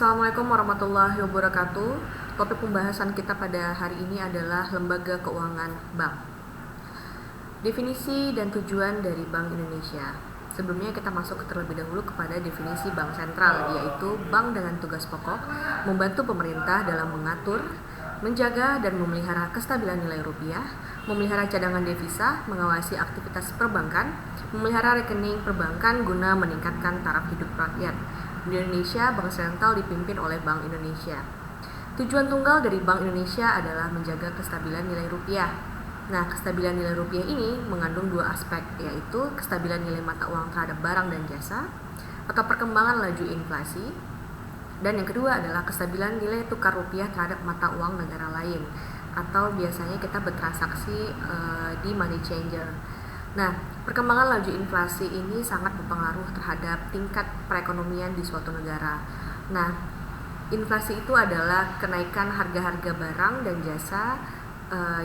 Assalamualaikum warahmatullahi wabarakatuh. Topik pembahasan kita pada hari ini adalah lembaga keuangan bank. Definisi dan tujuan dari Bank Indonesia. Sebelumnya kita masuk terlebih dahulu kepada definisi bank sentral, yaitu bank dengan tugas pokok membantu pemerintah dalam mengatur, menjaga dan memelihara kestabilan nilai rupiah, memelihara cadangan devisa, mengawasi aktivitas perbankan, memelihara rekening perbankan guna meningkatkan taraf hidup rakyat. Di Indonesia, Bank Sentral dipimpin oleh Bank Indonesia. Tujuan tunggal dari Bank Indonesia adalah menjaga kestabilan nilai rupiah. Nah, kestabilan nilai rupiah ini mengandung dua aspek, yaitu kestabilan nilai mata uang terhadap barang dan jasa, atau perkembangan laju inflasi, dan yang kedua adalah kestabilan nilai tukar rupiah terhadap mata uang negara lain, atau biasanya kita bertransaksi di money changer. Nah, perkembangan laju inflasi ini sangat berpengaruh terhadap tingkat perekonomian di suatu negara. Nah, inflasi itu adalah kenaikan harga-harga barang dan jasa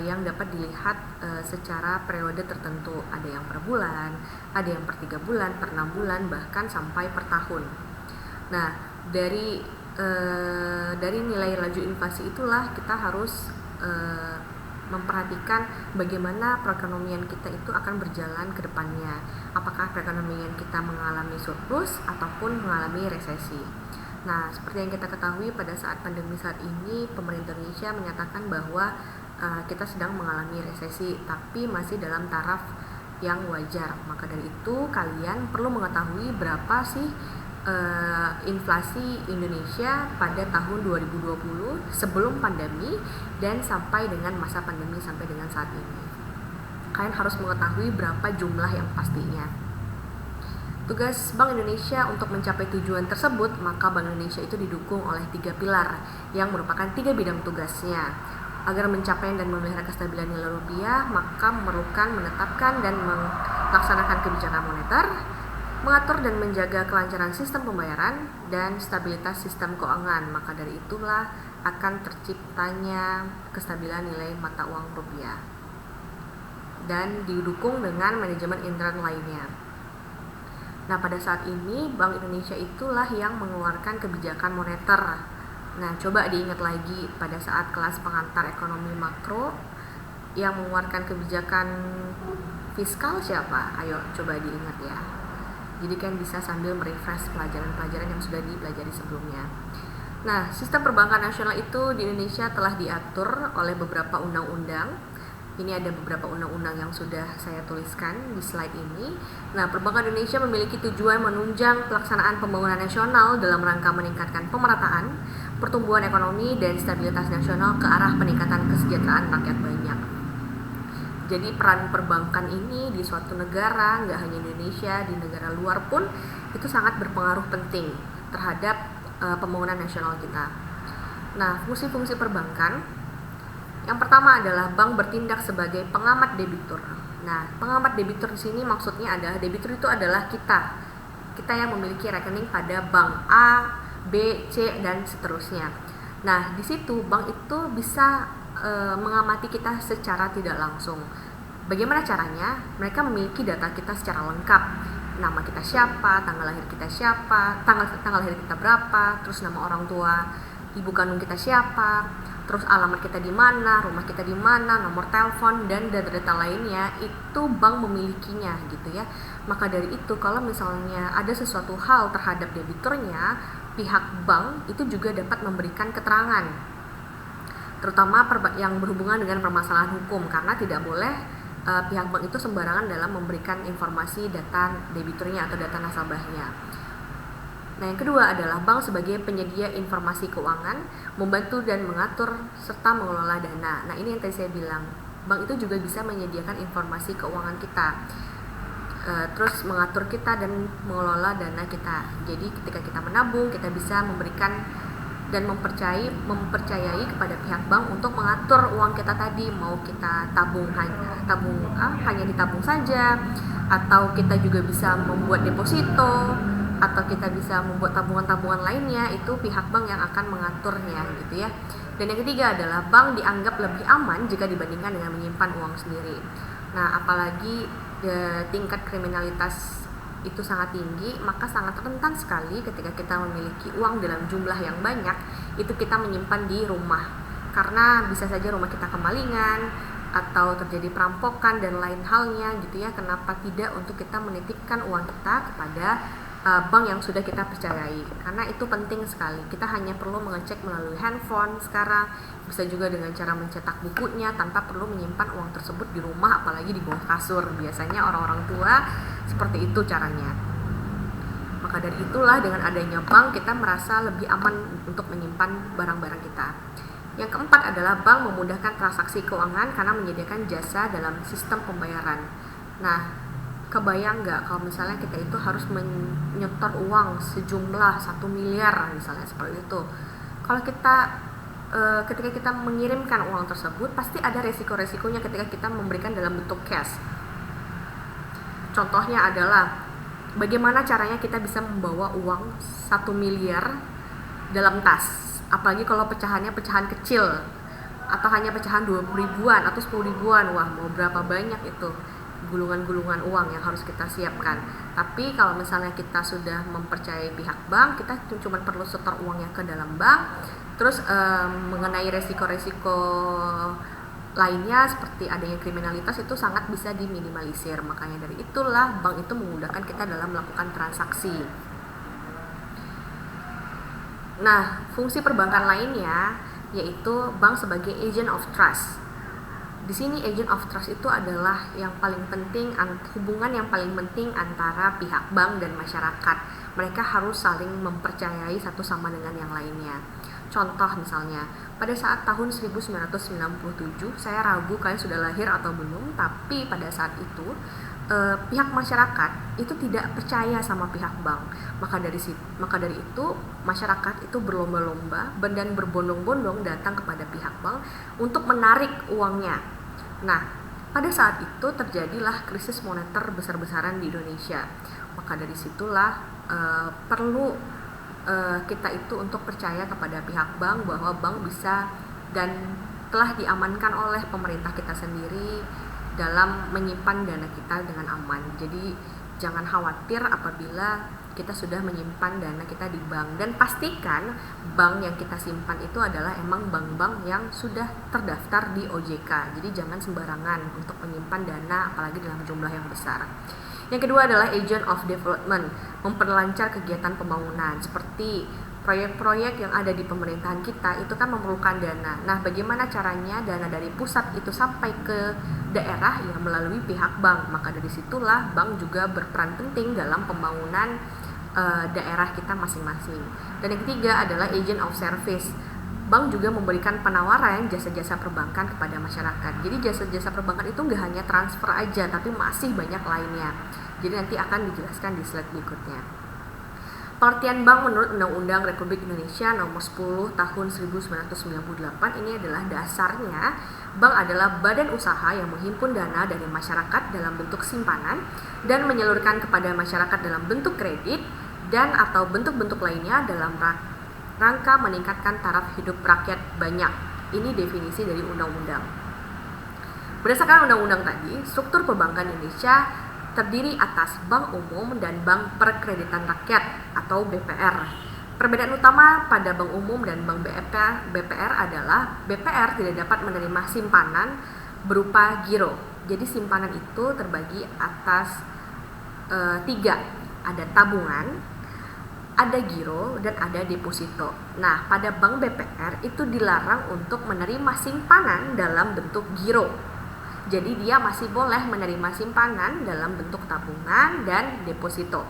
yang dapat dilihat secara periode tertentu. Ada yang per bulan, ada yang per 3 bulan, per 6 bulan, bahkan sampai per tahun. Nah, dari nilai laju inflasi itulah kita harus memperhatikan bagaimana perekonomian kita itu akan berjalan ke depannya. Apakah perekonomian kita mengalami surplus ataupun mengalami resesi. Nah, seperti yang kita ketahui pada saat pandemi saat ini, pemerintah Indonesia menyatakan bahwa kita sedang mengalami resesi, tapi masih dalam taraf yang wajar. Maka dari itu, kalian perlu mengetahui berapa sih inflasi Indonesia pada tahun 2020 sebelum pandemi dan sampai dengan masa pandemi sampai dengan saat ini. Kalian harus mengetahui berapa jumlah yang pastinya. Tugas Bank Indonesia untuk mencapai tujuan tersebut, maka Bank Indonesia itu didukung oleh 3 pilar yang merupakan 3 bidang tugasnya. Agar mencapai dan memelihara kestabilan nilai rupiah, maka memerlukan menetapkan dan melaksanakan kebijakan moneter, mengatur dan menjaga kelancaran sistem pembayaran dan stabilitas sistem keuangan. Maka dari itulah akan terciptanya kestabilan nilai mata uang rupiah dan didukung dengan manajemen intern lainnya. Nah, pada saat ini Bank Indonesia itulah yang mengeluarkan kebijakan moneter. Nah, coba diingat lagi pada saat kelas pengantar ekonomi makro yang mengeluarkan kebijakan fiskal siapa? Ayo coba diingat ya. Jadi kan bisa sambil merefresh pelajaran-pelajaran yang sudah dipelajari sebelumnya. Nah, sistem perbankan nasional itu di Indonesia telah diatur oleh beberapa undang-undang. Ini ada beberapa undang-undang yang sudah saya tuliskan di slide ini. Nah, perbankan Indonesia memiliki tujuan menunjang pelaksanaan pembangunan nasional dalam rangka meningkatkan pemerataan, pertumbuhan ekonomi, dan stabilitas nasional ke arah peningkatan kesejahteraan rakyat banyak. Jadi peran perbankan ini di suatu negara, nggak hanya Indonesia, di negara luar pun itu sangat berpengaruh penting terhadap pembangunan nasional kita. Nah, fungsi-fungsi perbankan, yang pertama adalah bank bertindak sebagai pengamat debitur. Nah, pengamat debitur di sini maksudnya adalah debitur itu adalah kita yang memiliki rekening pada bank A, B, C, dan seterusnya. Nah, di situ bank itu bisa mengamati kita secara tidak langsung. Bagaimana caranya? Mereka memiliki data kita secara lengkap. Nama kita siapa, tanggal lahir kita siapa, tanggal lahir kita berapa, terus nama orang tua ibu kandung kita siapa, terus alamat kita di mana, rumah kita di mana, nomor telepon, dan data-data lainnya itu bank memilikinya gitu ya. Maka dari itu kalau misalnya ada sesuatu hal terhadap debiturnya, pihak bank itu juga dapat memberikan keterangan, terutama yang berhubungan dengan permasalahan hukum, karena tidak boleh pihak bank itu sembarangan dalam memberikan informasi data debiturnya atau data nasabahnya. Nah, yang kedua adalah bank sebagai penyedia informasi keuangan, membantu dan mengatur serta mengelola dana. Nah, ini yang tadi saya bilang, bank itu juga bisa menyediakan informasi keuangan kita, terus mengatur kita dan mengelola dana kita. Jadi ketika kita menabung, kita bisa memberikan dan mempercayai kepada pihak bank untuk mengatur uang kita tadi, mau kita hanya ditabung saja, atau kita juga bisa membuat deposito, atau kita bisa membuat tabungan-tabungan lainnya. Itu pihak bank yang akan mengaturnya gitu ya. Dan yang ketiga adalah bank dianggap lebih aman jika dibandingkan dengan menyimpan uang sendiri. Nah, apalagi tingkat kriminalitas itu sangat tinggi, maka sangat rentan sekali ketika kita memiliki uang dalam jumlah yang banyak, itu kita menyimpan di rumah. Karena bisa saja rumah kita kemalingan, atau terjadi perampokan dan lain halnya gitu ya. Kenapa tidak untuk kita menitipkan uang kita kepada bank yang sudah kita percayai, karena itu penting sekali. Kita hanya perlu mengecek melalui handphone sekarang, bisa juga dengan cara mencetak bukunya tanpa perlu menyimpan uang tersebut di rumah, apalagi di bawah kasur. Biasanya orang-orang tua seperti itu caranya. Maka dari itulah dengan adanya bank kita merasa lebih aman untuk menyimpan barang-barang kita. Yang keempat adalah bank memudahkan transaksi keuangan karena menyediakan jasa dalam sistem pembayaran. Nah, kebayang nggak kalau misalnya kita itu harus menyetor uang sejumlah 1 miliar misalnya seperti itu. Kalau kita ketika kita mengirimkan uang tersebut, pasti ada resiko-resikonya ketika kita memberikan dalam bentuk cash. Contohnya adalah bagaimana caranya kita bisa membawa uang 1 miliar dalam tas, apalagi kalau pecahannya pecahan kecil atau hanya pecahan 20 ribuan atau 10 ribuan. Wah, mau berapa banyak itu gulungan-gulungan uang yang harus kita siapkan. Tapi kalau misalnya kita sudah mempercayai pihak bank, kita cuma perlu setor uangnya ke dalam bank. Terus mengenai resiko-resiko lainnya seperti adanya kriminalitas itu sangat bisa diminimalisir. Makanya dari itulah bank itu memudahkan kita dalam melakukan transaksi. Nah, fungsi perbankan lainnya yaitu bank sebagai agent of trust. Di sini agent of trust itu adalah yang paling penting, hubungan yang paling penting antara pihak bank dan masyarakat. Mereka harus saling mempercayai satu sama dengan yang lainnya. Contoh misalnya, pada saat tahun 1997, saya ragu kalian sudah lahir atau belum, tapi pada saat itu pihak masyarakat itu tidak percaya sama pihak bank. Maka dari itu masyarakat itu berlomba-lomba dan berbondong-bondong datang kepada pihak bank untuk menarik uangnya. Nah, pada saat itu terjadilah krisis moneter besar-besaran di Indonesia. Maka dari situlah perlu kita itu untuk percaya kepada pihak bank bahwa bank bisa dan telah diamankan oleh pemerintah kita sendiri dalam menyimpan dana kita dengan aman. Jadi jangan khawatir apabila kita sudah menyimpan dana kita di bank, dan pastikan bank yang kita simpan itu adalah emang bank-bank yang sudah terdaftar di OJK. Jadi jangan sembarangan untuk menyimpan dana apalagi dalam jumlah yang besar. Yang kedua adalah agent of development, memperlancar kegiatan pembangunan seperti proyek-proyek yang ada di pemerintahan kita itu kan memerlukan dana. Nah, bagaimana caranya dana dari pusat itu sampai ke daerah ya melalui pihak bank. Maka dari situlah bank juga berperan penting dalam pembangunan daerah kita masing-masing. Dan yang ketiga adalah agent of service. Bank juga memberikan penawaran jasa-jasa perbankan kepada masyarakat. Jadi jasa-jasa perbankan itu nggak hanya transfer aja, tapi masih banyak lainnya. Jadi nanti akan dijelaskan di slide berikutnya. Pengertian bank menurut Undang-Undang Republik Indonesia Nomor 10 Tahun 1998 ini adalah dasarnya bank adalah badan usaha yang menghimpun dana dari masyarakat dalam bentuk simpanan dan menyalurkan kepada masyarakat dalam bentuk kredit dan atau bentuk-bentuk lainnya dalam rangka meningkatkan taraf hidup rakyat banyak. Ini definisi dari undang-undang. Berdasarkan undang-undang tadi, struktur perbankan Indonesia terdiri atas Bank Umum dan Bank Perkreditan Rakyat atau BPR. Perbedaan utama pada Bank Umum dan Bank BPR adalah BPR tidak dapat menerima simpanan berupa giro. Jadi simpanan itu terbagi atas 3, ada tabungan, ada giro, dan ada deposito. Nah, pada Bank BPR itu dilarang untuk menerima simpanan dalam bentuk giro. Jadi dia masih boleh menerima simpanan dalam bentuk tabungan dan deposito.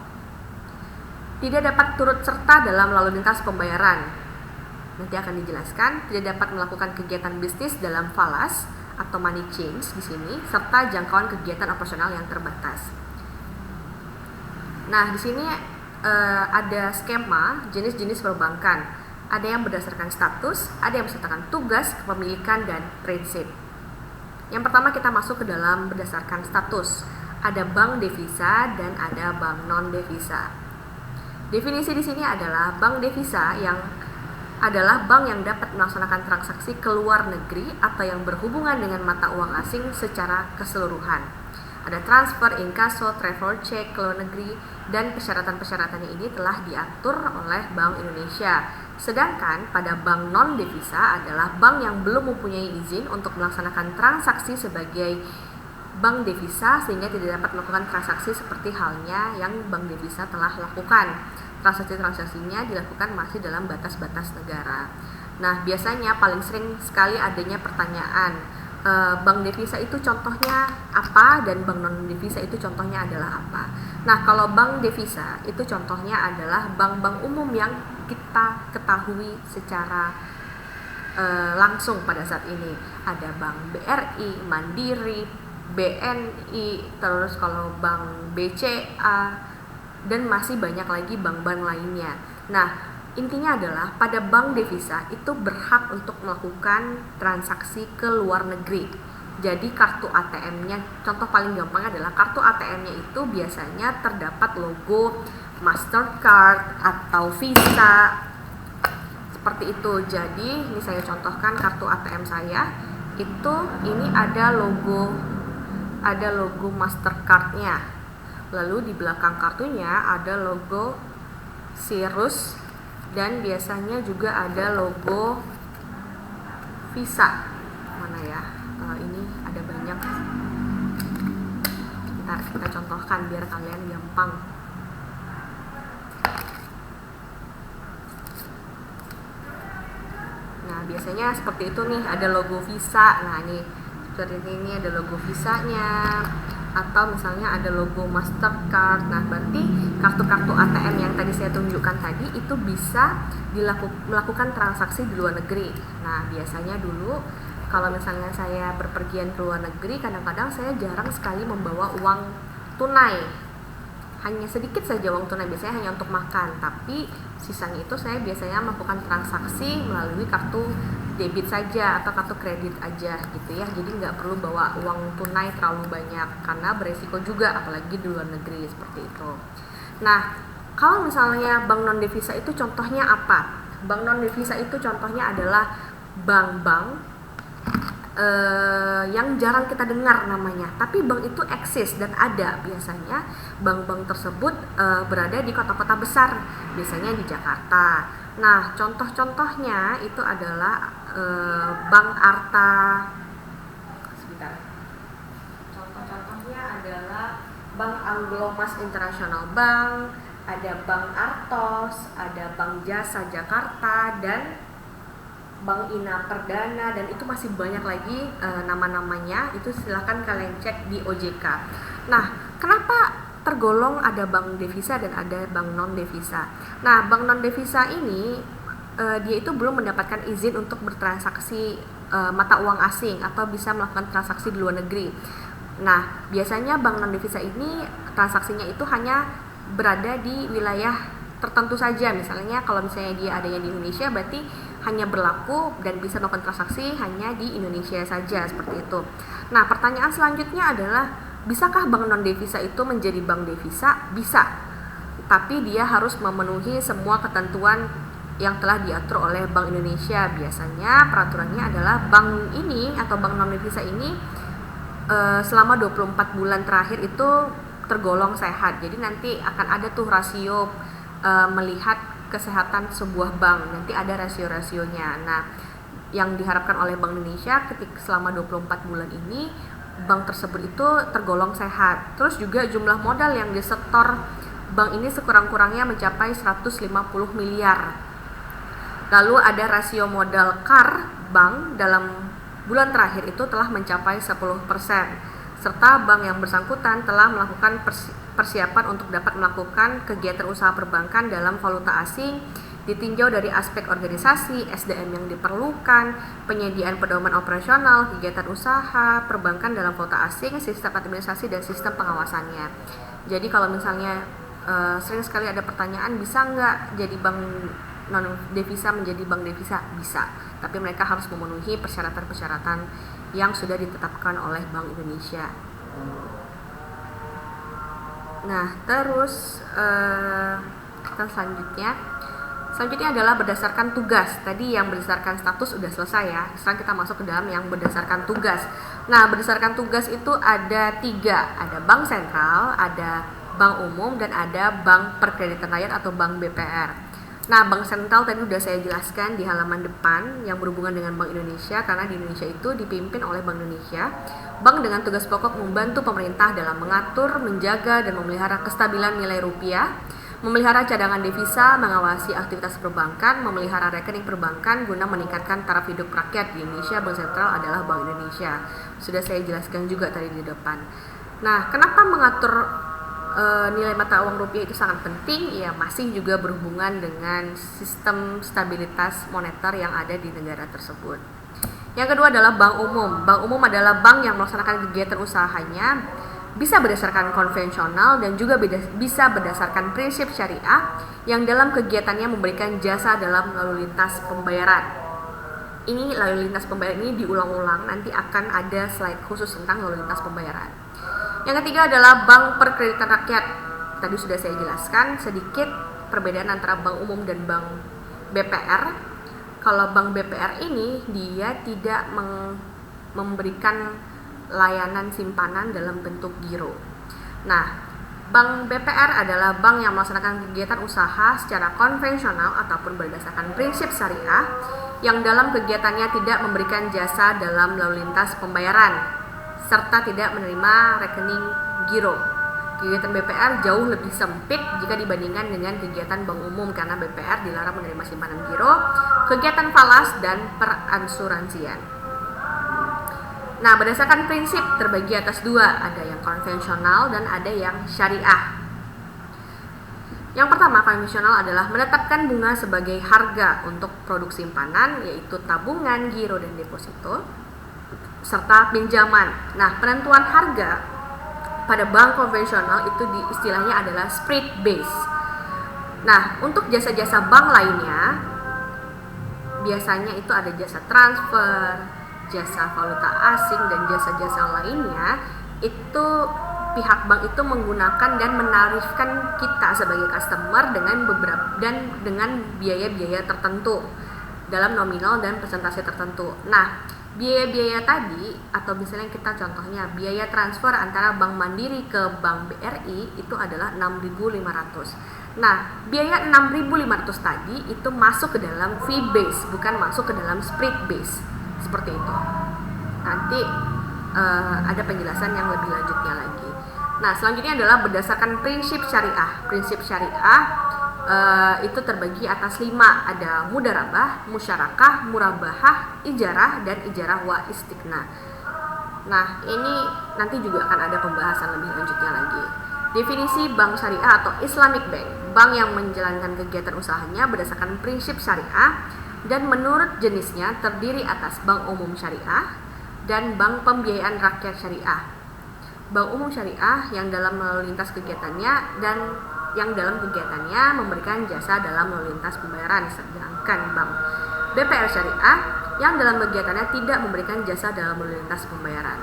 Tidak dapat turut serta dalam lalu lintas pembayaran. Nanti akan dijelaskan. Tidak dapat melakukan kegiatan bisnis dalam falas atau money change di sini, serta jangkauan kegiatan operasional yang terbatas. Nah, di sini ada skema jenis-jenis perbankan. Ada yang berdasarkan status, ada yang berdasarkan tugas, kepemilikan, dan prinsip. Yang pertama kita masuk ke dalam berdasarkan status. Ada bank devisa dan ada bank non devisa. Definisi di sini adalah bank devisa yang adalah bank yang dapat melaksanakan transaksi ke luar negeri atau yang berhubungan dengan mata uang asing secara keseluruhan. Ada transfer, inkaso, travel check ke luar negeri, dan persyaratan-persyaratannya ini telah diatur oleh Bank Indonesia. Sedangkan pada bank non-devisa adalah bank yang belum mempunyai izin untuk melaksanakan transaksi sebagai bank devisa sehingga tidak dapat melakukan transaksi seperti halnya yang bank devisa telah lakukan. Transaksi-transaksinya dilakukan masih dalam batas-batas negara. Nah, biasanya paling sering sekali adanya pertanyaan, bank devisa itu contohnya apa dan bank non devisa itu contohnya adalah apa. Nah, kalau bank devisa itu contohnya adalah bank-bank umum yang kita ketahui secara langsung pada saat ini. Ada Bank BRI, Mandiri, BNI, terus kalau Bank BCA, dan masih banyak lagi bank-bank lainnya. Nah, intinya adalah pada bank devisa itu berhak untuk melakukan transaksi ke luar negeri. Jadi kartu ATM-nya, contoh paling gampang adalah kartu ATM-nya itu biasanya terdapat logo Mastercard atau Visa seperti itu. Jadi ini saya contohkan kartu ATM saya itu, ini ada logo Mastercard-nya. Lalu di belakang kartunya ada logo Cirrus, dan biasanya juga ada logo Visa. Mana ya? Ini ada banyak. Bentar, kita contohkan biar kalian gampang. Nah, biasanya seperti itu nih, ada logo Visa. Nah, ini seperti ini ada logo Visanya, atau misalnya ada logo Mastercard. Nah, berarti kartu-kartu ATM yang tadi saya tunjukkan tadi itu bisa melakukan transaksi di luar negeri. Nah, biasanya dulu kalau misalnya saya berpergian ke luar negeri, kadang-kadang saya jarang sekali membawa uang tunai. Hanya sedikit saja uang tunai, biasanya hanya untuk makan. Tapi sisanya itu saya biasanya melakukan transaksi melalui kartu debit saja atau kartu kredit aja gitu ya. Jadi nggak perlu bawa uang tunai terlalu banyak karena beresiko juga, apalagi di luar negeri seperti itu. Nah, kalau misalnya bank non devisa itu contohnya apa? Bank non devisa itu contohnya adalah bank-bank yang jarang kita dengar namanya, tapi bank itu eksis dan ada. Biasanya bank-bank tersebut berada di kota-kota besar, biasanya di Jakarta. Nah, contoh-contohnya itu adalah Bank Arta. Sebentar. Contoh-contohnya adalah Bank Anglo-Mas International Bank, ada Bank Artos, ada Bank Jasa Jakarta, dan Bank Ina Perdana, dan itu masih banyak lagi nama-namanya. Itu silahkan kalian cek di OJK. Nah, kenapa tergolong ada bank devisa dan ada bank non devisa? Nah, bank non devisa ini dia itu belum mendapatkan izin untuk bertransaksi mata uang asing atau bisa melakukan transaksi di luar negeri. Nah, biasanya bank non devisa ini transaksinya itu hanya berada di wilayah tertentu saja. Misalnya kalau misalnya dia adanya di Indonesia, berarti hanya berlaku dan bisa melakukan transaksi hanya di Indonesia saja, seperti itu. Nah, pertanyaan selanjutnya adalah, bisakah bank non devisa itu menjadi bank devisa? Bisa, tapi dia harus memenuhi semua ketentuan yang telah diatur oleh Bank Indonesia. Biasanya peraturannya adalah bank ini atau bank non devisa ini selama 24 bulan terakhir itu tergolong sehat. Jadi nanti akan ada tuh rasio melihat kesehatan sebuah bank, nanti ada rasio-rasionya. Nah, yang diharapkan oleh Bank Indonesia ketika selama 24 bulan ini bank tersebut itu tergolong sehat. Terus juga jumlah modal yang disetor bank ini sekurang-kurangnya mencapai 150 miliar. Lalu ada rasio modal CAR bank dalam bulan terakhir itu telah mencapai 10%, serta bank yang bersangkutan telah melakukan persiapan untuk dapat melakukan kegiatan usaha perbankan dalam valuta asing, ditinjau dari aspek organisasi, SDM yang diperlukan, penyediaan pedoman operasional, kegiatan usaha perbankan dalam valuta asing, sistem administrasi, dan sistem pengawasannya. Jadi kalau misalnya sering sekali ada pertanyaan, bisa nggak jadi bank non devisa menjadi bank devisa? Bisa, tapi mereka harus memenuhi persyaratan-persyaratan yang sudah ditetapkan oleh Bank Indonesia. Nah, terus kita selanjutnya, Selanjutnya adalah berdasarkan tugas. Tadi yang berdasarkan status udah selesai ya. Sekarang kita masuk ke dalam yang berdasarkan tugas. Nah, berdasarkan tugas itu ada 3. Ada bank sentral, ada bank umum, dan ada bank perkreditan rakyat atau bank BPR. Nah, bank sentral tadi udah saya jelaskan di halaman depan yang berhubungan dengan Bank Indonesia, karena di Indonesia itu dipimpin oleh Bank Indonesia. Bank dengan tugas pokok membantu pemerintah dalam mengatur, menjaga, dan memelihara kestabilan nilai rupiah, memelihara cadangan devisa, mengawasi aktivitas perbankan, memelihara rekening perbankan guna meningkatkan taraf hidup rakyat. Di Indonesia, Bank Sentral adalah Bank Indonesia. Sudah saya jelaskan juga tadi di depan. Nah, kenapa mengatur nilai mata uang rupiah itu sangat penting? Ya, masih juga berhubungan dengan sistem stabilitas moneter yang ada di negara tersebut. Yang kedua adalah bank umum. Bank umum adalah bank yang melaksanakan kegiatan usahanya bisa berdasarkan konvensional dan juga bisa berdasarkan prinsip syariah yang dalam kegiatannya memberikan jasa dalam lalu lintas pembayaran. Ini lalu lintas pembayaran ini diulang-ulang, nanti akan ada slide khusus tentang lalu lintas pembayaran. Yang ketiga adalah bank perkreditan rakyat. Tadi sudah saya jelaskan sedikit perbedaan antara bank umum dan bank BPR. Kalau bank BPR ini dia tidak memberikan layanan simpanan dalam bentuk giro. Nah, bank BPR adalah bank yang melaksanakan kegiatan usaha secara konvensional ataupun berdasarkan prinsip syariah yang dalam kegiatannya tidak memberikan jasa dalam lalu lintas pembayaran serta tidak menerima rekening giro. Kegiatan BPR jauh lebih sempit jika dibandingkan dengan kegiatan bank umum karena BPR dilarang menerima simpanan giro, kegiatan falas, dan peransuransian. Nah, berdasarkan prinsip terbagi atas 2, ada yang konvensional dan ada yang syariah. Yang pertama, konvensional adalah menetapkan bunga sebagai harga untuk produk simpanan, yaitu tabungan, giro, dan deposito, serta pinjaman. Nah, penentuan harga pada bank konvensional itu istilahnya adalah spread base. Nah, untuk jasa-jasa bank lainnya, biasanya itu ada jasa transfer, jasa valuta asing, dan jasa-jasa lainnya. Itu pihak bank itu menggunakan dan menarifkan kita sebagai customer dengan biaya-biaya tertentu dalam nominal dan persentase tertentu. Nah, biaya-biaya tadi, atau misalnya kita contohnya biaya transfer antara Bank Mandiri ke Bank BRI itu adalah 6.500. Nah, biaya 6.500 tadi itu masuk ke dalam fee base, bukan masuk ke dalam spread base. Seperti itu. Nanti ada penjelasan yang lebih lanjutnya lagi. Nah, selanjutnya adalah berdasarkan prinsip syariah. Prinsip syariah itu terbagi atas 5, ada mudarabah, musyarakah, murabahah, ijarah, dan ijarah wa istiqna. Nah, ini nanti juga akan ada pembahasan lebih lanjutnya lagi. Definisi bank syariah atau Islamic Bank, bank yang menjalankan kegiatan usahanya berdasarkan prinsip syariah dan menurut jenisnya terdiri atas bank umum syariah dan bank pembiayaan rakyat syariah. Bank umum syariah yang dalam lalu lintas kegiatannya memberikan jasa dalam lalu lintas pembayaran, sedangkan bank BPR syariah yang dalam kegiatannya tidak memberikan jasa dalam lalu lintas pembayaran.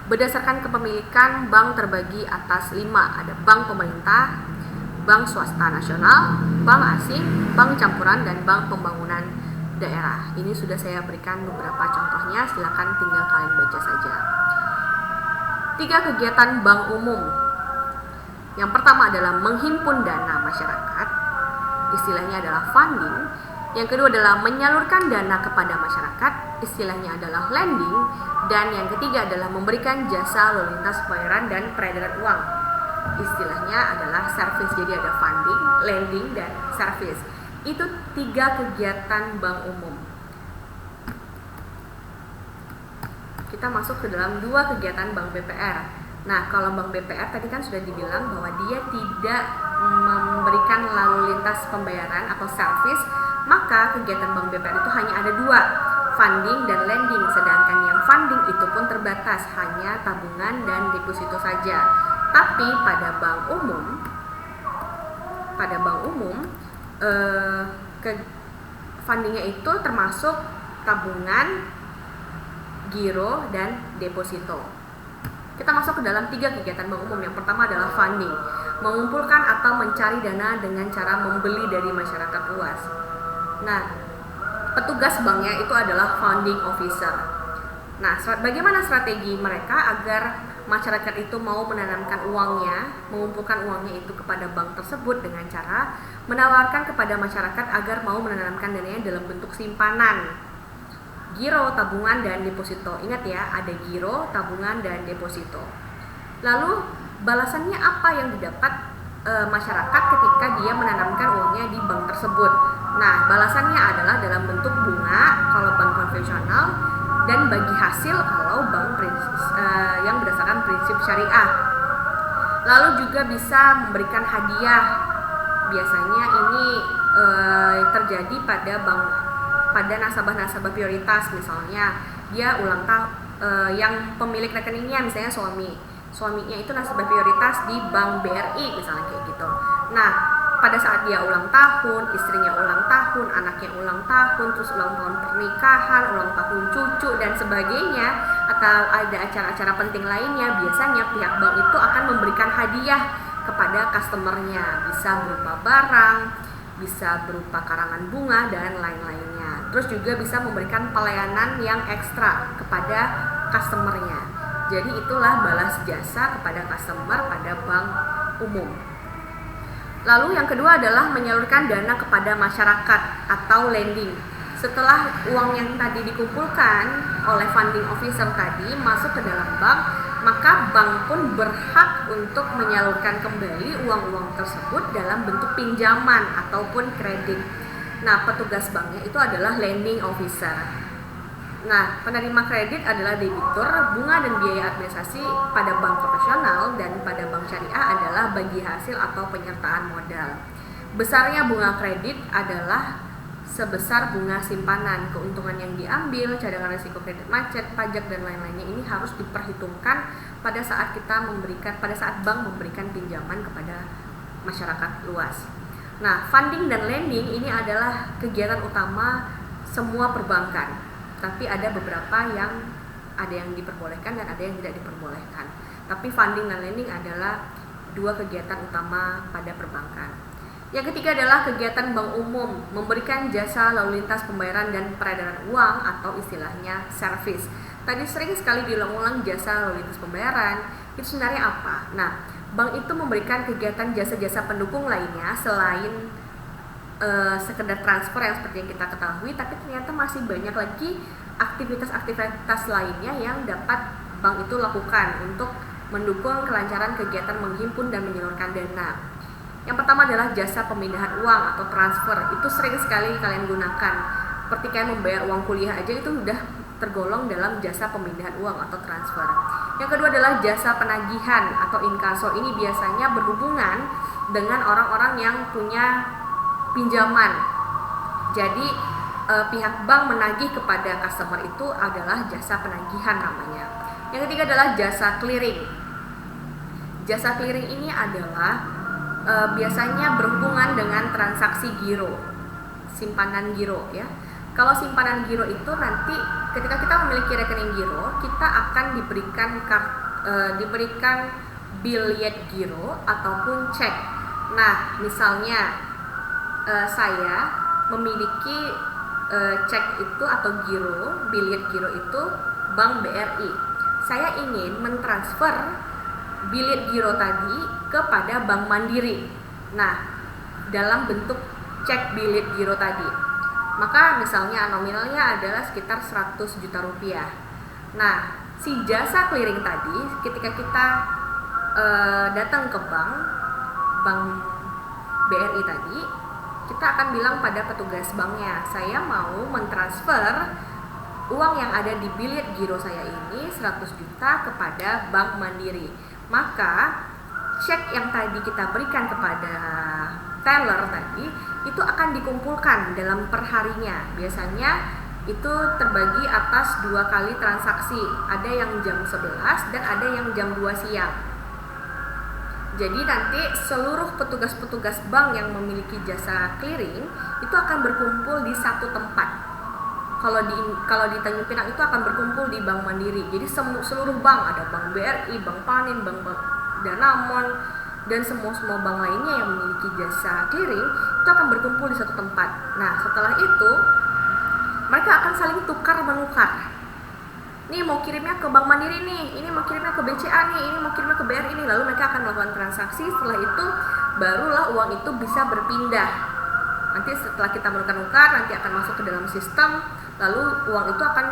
Berdasarkan kepemilikan, bank terbagi atas 5, ada bank pemerintah, bank swasta nasional, bank asing, bank campuran, dan bank pembangunan daerah. Ini sudah saya berikan beberapa contohnya, silakan tinggal kalian baca saja. 3 kegiatan bank umum. Yang pertama adalah menghimpun dana masyarakat, istilahnya adalah funding. Yang kedua adalah menyalurkan dana kepada masyarakat, istilahnya adalah lending. Dan yang ketiga adalah memberikan jasa lalu lintas pembayaran dan peredaran uang, istilahnya adalah service. Jadi ada funding, lending, dan service. Itu 3 kegiatan bank umum. Kita masuk ke dalam 2 kegiatan bank BPR. Nah, kalau bank BPR tadi kan sudah dibilang bahwa dia tidak memberikan lalu lintas pembayaran atau service, maka kegiatan bank BPR itu hanya ada 2, funding dan lending. Sedangkan yang funding itu pun terbatas, hanya tabungan dan deposito saja. Tapi pada bank umum, fundingnya itu termasuk tabungan, giro, dan deposito. Kita masuk ke dalam 3 kegiatan bank umum. Yang pertama adalah funding. mengumpulkan atau mencari dana dengan cara membeli dari masyarakat luas. Nah, petugas banknya itu adalah founding officer. Nah, bagaimana strategi mereka agar masyarakat itu mau menanamkan uangnya, mengumpulkan uangnya itu kepada bank tersebut dengan cara menawarkan kepada masyarakat agar mau menanamkan dananya dalam bentuk simpanan, giro, tabungan, dan deposito. Ingat ya, ada giro, tabungan, dan deposito. Lalu balasannya apa yang didapat masyarakat ketika dia menanamkan uangnya di bank tersebut? Nah, balasannya adalah dalam bentuk bunga kalau bank konvensional, dan bagi hasil kalau bank yang berdasarkan prinsip syariah. Lalu juga bisa memberikan hadiah. Biasanya ini terjadi pada nasabah-nasabah prioritas, misalnya dia ulang tahun, yang pemilik rekeningnya misalnya suaminya itu nasabah prioritas di Bank BRI misalnya kayak gitu. Nah, pada saat dia ulang tahun, istrinya ulang tahun, anaknya ulang tahun, terus ulang tahun pernikahan, ulang tahun cucu, dan sebagainya, atau ada acara-acara penting lainnya, biasanya pihak bank itu akan memberikan hadiah kepada customernya. Bisa berupa barang, bisa berupa karangan bunga, dan lain-lainnya. Terus juga bisa memberikan pelayanan yang ekstra kepada customernya. Jadi itulah balas jasa kepada customer pada bank umum. Lalu yang kedua adalah menyalurkan dana kepada masyarakat atau lending. Setelah uang yang tadi dikumpulkan oleh funding officer tadi masuk ke dalam bank, maka bank pun berhak untuk menyalurkan kembali uang-uang tersebut dalam bentuk pinjaman ataupun kredit. Nah, petugas banknya itu adalah lending officer. Nah, penerima kredit adalah debitur. Bunga dan biaya administrasi pada bank profesional dan pada bank syariah adalah bagi hasil atau penyertaan modal. Besarnya bunga kredit adalah sebesar bunga simpanan. Keuntungan yang diambil, cadangan risiko kredit macet, pajak, dan lain-lainnya ini harus diperhitungkan pada saat bank memberikan pinjaman kepada masyarakat luas. Nah, funding dan lending ini adalah kegiatan utama semua perbankan. Tapi ada beberapa yang diperbolehkan dan ada yang tidak diperbolehkan. Tapi funding dan lending adalah dua kegiatan utama pada perbankan. Yang ketiga adalah kegiatan bank umum, memberikan jasa lalu lintas pembayaran dan peredaran uang atau istilahnya service. Tadi sering sekali diulang-ulang jasa lalu lintas pembayaran. Itu sebenarnya apa? Nah, bank itu memberikan kegiatan jasa-jasa pendukung lainnya selain sekedar transfer yang seperti yang kita ketahui, tapi ternyata masih banyak lagi aktivitas-aktivitas lainnya yang dapat bank itu lakukan untuk mendukung kelancaran kegiatan menghimpun dan menyalurkan dana. Yang pertama adalah jasa pemindahan uang atau transfer. Itu sering sekali kalian gunakan. Seperti kayak membayar uang kuliah aja itu sudah tergolong dalam jasa pemindahan uang atau transfer. Yang kedua adalah jasa penagihan atau inkaso. Ini biasanya berhubungan dengan orang-orang yang punya pinjaman. Jadi pihak bank menagih kepada customer itu adalah jasa penagihan namanya. Yang ketiga adalah jasa clearing. Jasa clearing ini adalah biasanya berhubungan dengan transaksi giro, simpanan giro ya. Kalau simpanan giro itu nanti ketika kita memiliki rekening giro, kita akan diberikan billet giro ataupun cek. Nah, misalnya saya memiliki cek itu atau giro, billet giro itu Bank BRI. Saya ingin mentransfer billet giro tadi kepada Bank Mandiri. Nah, dalam bentuk cek billet giro tadi. Maka misalnya nominalnya adalah sekitar 100 juta rupiah. Nah, si jasa clearing tadi ketika kita datang ke bank BRI tadi, kita akan bilang pada petugas banknya, saya mau mentransfer uang yang ada di billet giro saya ini 100 juta kepada Bank Mandiri. Maka cek yang tadi kita berikan kepada teller tadi itu akan dikumpulkan dalam perharinya. Biasanya itu terbagi atas 2 kali transaksi. Ada yang jam 11 dan ada yang jam 2 siang. Jadi nanti seluruh petugas-petugas bank yang memiliki jasa clearing itu akan berkumpul di satu tempat. Kalau di Tanjung Pinang itu akan berkumpul di Bank Mandiri. Jadi seluruh bank, ada Bank BRI, Bank Panin, Bank Danamon, dan semua bank lainnya yang memiliki jasa clearing itu akan berkumpul di satu tempat. Nah, setelah itu mereka akan saling tukar menukar. Nih mau kirimnya ke Bank Mandiri nih, ini mau kirimnya ke BCA nih, ini mau kirimnya ke BRI nih. Lalu mereka akan melakukan transaksi. Setelah itu barulah uang itu bisa berpindah. Nanti setelah kita menukar-nukar, nanti akan masuk ke dalam sistem. Lalu uang itu akan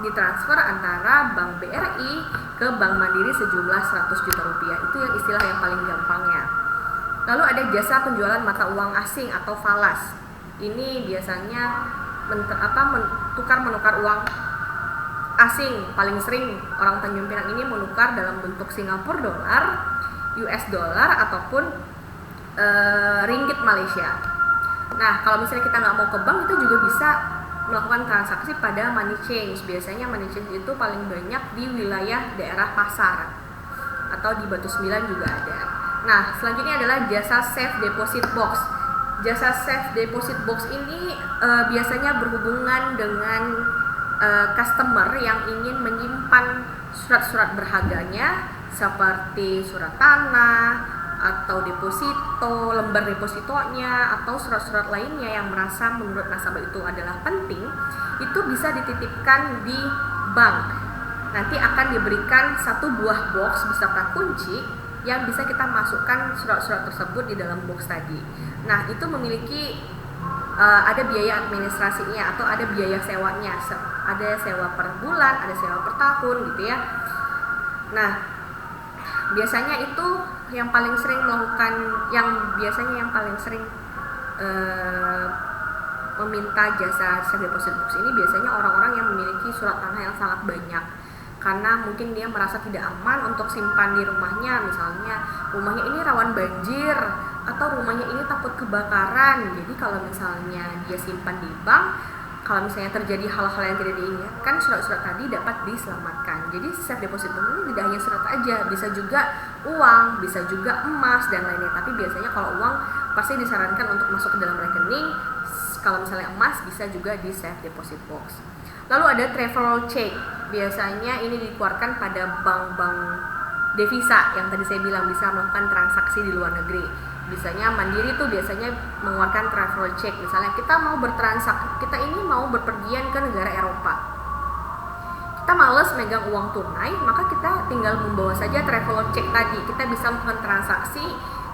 ditransfer antara Bank BRI ke Bank Mandiri sejumlah 100 juta rupiah. Itu yang istilah yang paling gampangnya. Lalu ada jasa penjualan mata uang asing atau falas. Ini biasanya tukar menukar uang asing. Paling sering orang Tanjung Pinang ini menukar dalam bentuk Singapura dolar, US dollar ataupun ringgit Malaysia. Nah, kalau misalnya kita nggak mau ke bank, itu juga bisa melakukan transaksi pada money change. Biasanya money change itu paling banyak di wilayah daerah pasar atau di Batu Sembilan juga ada. Nah, selanjutnya adalah jasa safe deposit box. Jasa safe deposit box ini biasanya berhubungan dengan customer yang ingin menyimpan surat-surat berharganya seperti surat tanah atau deposito, lembar depositonya atau surat-surat lainnya yang merasa menurut nasabah itu adalah penting, itu bisa dititipkan di bank. Nanti akan diberikan satu buah box beserta kunci yang bisa kita masukkan surat-surat tersebut di dalam box tadi. Nah, itu memiliki ada biaya administrasinya atau ada biaya sewanya, ada sewa per bulan, ada sewa per tahun gitu ya. Nah, biasanya itu yang paling sering meminta jasa safe deposit box ini biasanya orang-orang yang memiliki surat tanah yang sangat banyak, karena mungkin dia merasa tidak aman untuk simpan di rumahnya. Misalnya rumahnya ini rawan banjir atau rumahnya ini takut kebakaran. Jadi kalau misalnya dia simpan di bank, kalau misalnya terjadi hal-hal yang tidak diinginkan, surat-surat tadi dapat diselamatkan. Jadi safe deposit box ini tidak hanya surat aja, bisa juga uang, bisa juga emas dan lainnya. Tapi biasanya kalau uang pasti disarankan untuk masuk ke dalam rekening. Kalau misalnya emas bisa juga di safe deposit box. Lalu ada travel check. Biasanya ini dikeluarkan pada bank-bank devisa yang tadi saya bilang bisa melakukan transaksi di luar negeri. Biasanya Mandiri tuh biasanya mengeluarkan travel check. Misalnya kita mau kita ini mau berpergian ke negara Eropa. Kita males megang uang tunai, maka kita tinggal membawa saja travel check tadi. Kita bisa melakukan transaksi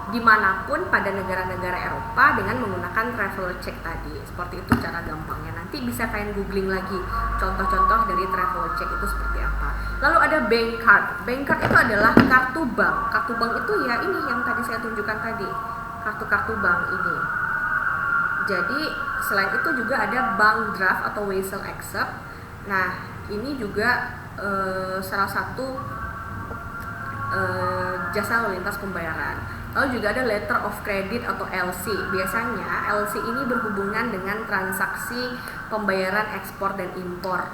dimanapun pada negara-negara Eropa dengan menggunakan travel check tadi. Seperti itu cara gampangnya. Nanti bisa kalian googling lagi contoh-contoh dari travel check itu seperti apa. Lalu ada bank card. Bank card itu adalah kartu bank. Kartu bank itu ya ini yang tadi saya tunjukkan tadi, kartu-kartu bank ini. Jadi selain itu juga ada bank draft atau wesel accept. Nah, ini juga salah satu jasa lalu lintas pembayaran. Lalu juga ada letter of credit atau LC. Biasanya LC ini berhubungan dengan transaksi pembayaran ekspor dan impor.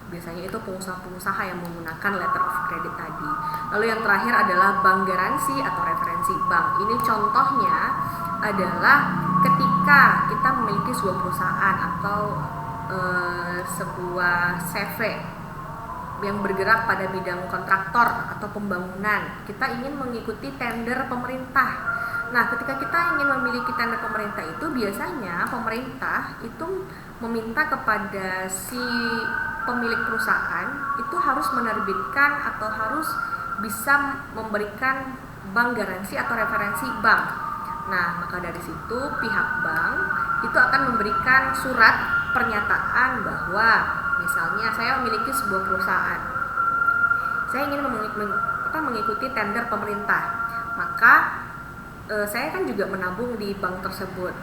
Biasanya itu pengusaha-pengusaha yang menggunakan letter of credit tadi. Lalu yang terakhir adalah bank garansi atau referensi bank. Ini contohnya adalah ketika kita memiliki sebuah perusahaan atau sebuah CV yang bergerak pada bidang kontraktor atau pembangunan, kita ingin mengikuti tender pemerintah. Nah, ketika kita ingin memiliki tender pemerintah itu biasanya pemerintah itu meminta kepada si pemilik perusahaan itu harus menerbitkan atau harus bisa memberikan bank garansi atau referensi bank. Nah, maka dari situ pihak bank itu akan memberikan surat pernyataan bahwa misalnya saya memiliki sebuah perusahaan, saya ingin mengikuti tender pemerintah, maka saya kan juga menabung di bank tersebut.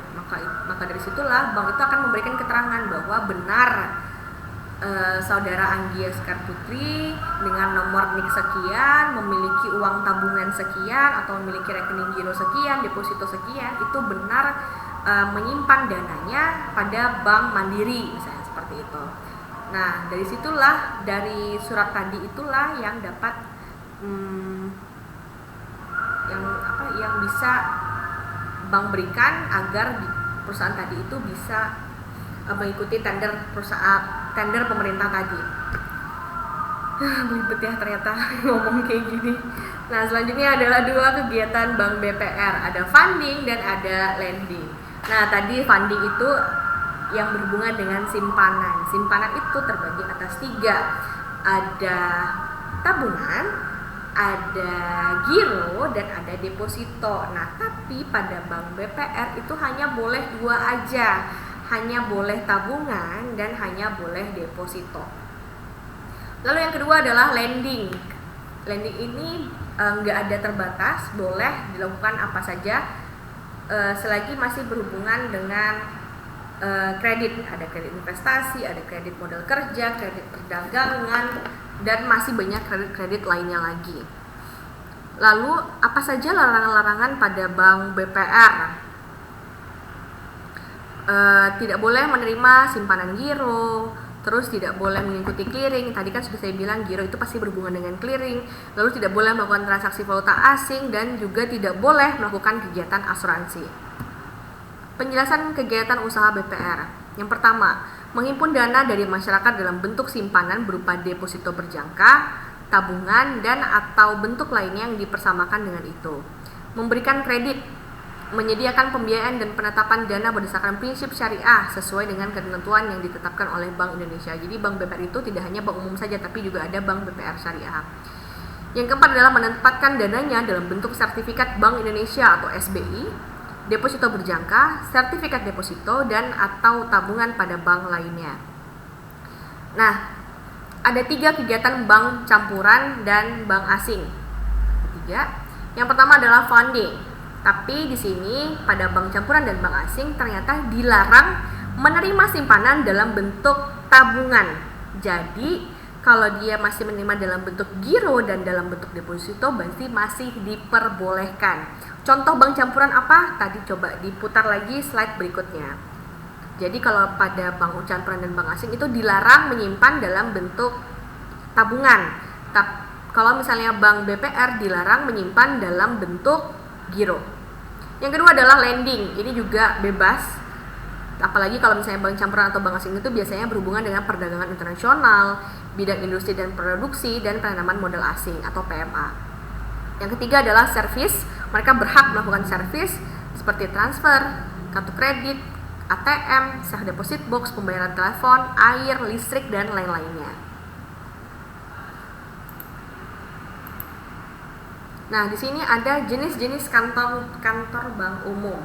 Maka dari situlah bank itu akan memberikan keterangan bahwa benar saudara Anggia Sekar Putri dengan nomor NIK sekian memiliki uang tabungan sekian atau memiliki rekening giro sekian, deposito sekian, itu benar menyimpan dananya pada Bank Mandiri misalnya seperti itu. Nah, dari situlah, dari surat tadi itulah yang dapat yang bisa bank berikan agar perusahaan tadi itu bisa mengikuti tender pemerintah tadi. Belibet ya ternyata ngomong kayak gini. Nah, selanjutnya adalah dua kegiatan Bank BPR, ada funding dan ada lending. Nah, tadi funding itu yang berhubungan dengan simpanan. Simpanan itu terbagi atas 3. Ada tabungan, ada giro, dan ada deposito. Nah, tapi pada Bank BPR itu hanya boleh 2 aja. Hanya boleh tabungan dan hanya boleh deposito. Lalu yang kedua adalah lending. Lending ini nggak ada terbatas, boleh dilakukan apa saja selagi masih berhubungan dengan kredit. Ada kredit investasi, ada kredit modal kerja, kredit perdagangan, dan masih banyak kredit-kredit lainnya lagi. Lalu apa saja larangan-larangan pada Bank BPR? Tidak boleh menerima simpanan giro, terus tidak boleh mengikuti clearing. Tadi kan sudah saya bilang giro itu pasti berhubungan dengan clearing. Lalu tidak boleh melakukan transaksi valuta asing dan juga tidak boleh melakukan kegiatan asuransi. Penjelasan kegiatan usaha BPR. Yang pertama, menghimpun dana dari masyarakat dalam bentuk simpanan berupa deposito berjangka, tabungan, dan atau bentuk lainnya yang dipersamakan dengan itu. Memberikan kredit, menyediakan pembiayaan dan penetapan dana berdasarkan prinsip syariah sesuai dengan ketentuan yang ditetapkan oleh Bank Indonesia. Jadi Bank BPR itu tidak hanya bank umum saja, tapi juga ada Bank BPR Syariah. Yang keempat adalah menempatkan dananya dalam bentuk sertifikat Bank Indonesia atau SBI, deposito berjangka, sertifikat deposito, dan atau tabungan pada bank lainnya. Nah, ada 3 kegiatan bank campuran dan bank asing. Yang pertama adalah funding. Tapi di sini pada bank campuran dan bank asing ternyata dilarang menerima simpanan dalam bentuk tabungan. Jadi kalau dia masih menerima dalam bentuk giro dan dalam bentuk deposito berarti masih diperbolehkan. Contoh bank campuran apa? Tadi coba diputar lagi slide berikutnya. Jadi kalau pada bank campuran dan bank asing itu dilarang menyimpan dalam bentuk tabungan. Kalau misalnya bank BPR dilarang menyimpan dalam bentuk giro. Yang kedua adalah lending. Ini juga bebas. Apalagi kalau misalnya bank campuran atau bank asing itu biasanya berhubungan dengan perdagangan internasional, bidang industri dan produksi, dan penanaman modal asing atau PMA. Yang ketiga adalah service. Mereka berhak melakukan service seperti transfer, kartu kredit, ATM, self deposit box, pembayaran telepon, air, listrik, dan lain-lainnya. Nah, di sini ada jenis-jenis kantor bank umum.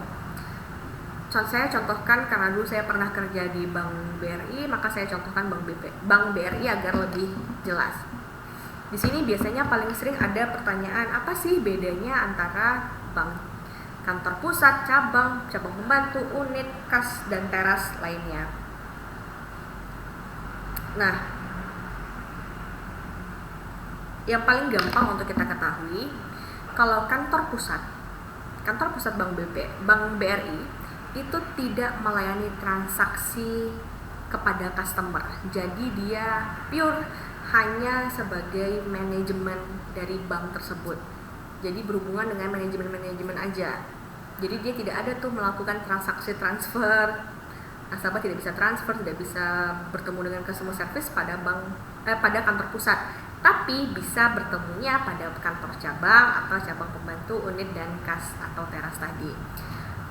Saya contohkan karena dulu saya pernah kerja di Bank BRI, maka saya contohkan Bank BRI agar lebih jelas. Di sini biasanya paling sering ada pertanyaan, apa sih bedanya antara bank kantor pusat, cabang pembantu, unit, kas, dan teras lainnya. Nah, yang paling gampang untuk kita ketahui, kalau kantor pusat Bank BRI itu tidak melayani transaksi kepada customer. Jadi dia pure hanya sebagai manajemen dari bank tersebut. Jadi berhubungan dengan manajemen aja. Jadi dia tidak ada tuh melakukan transaksi transfer. Nasabah tidak bisa transfer, tidak bisa bertemu dengan customer service pada kantor pusat. Tapi bisa bertemunya pada kantor cabang atau cabang pembantu, unit, dan kas atau teras tadi.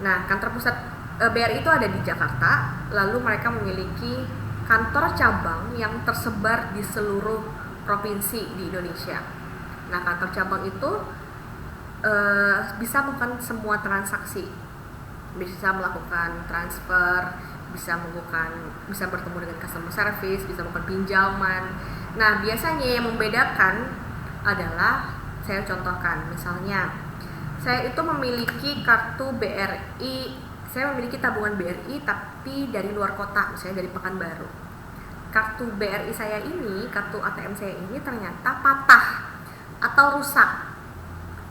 Nah, kantor pusat BRI itu ada di Jakarta, lalu mereka memiliki kantor cabang yang tersebar di seluruh provinsi di Indonesia. Nah, kantor cabang itu bisa melakukan semua transaksi, bisa melakukan transfer, bisa bertemu dengan customer service, bisa melakukan pinjaman. Nah, biasanya yang membedakan adalah, saya contohkan, misalnya saya itu memiliki kartu BRI, saya memiliki tabungan BRI tapi dari luar kota, misalnya dari Pekanbaru. Kartu BRI saya ini, kartu ATM saya ini ternyata patah atau rusak.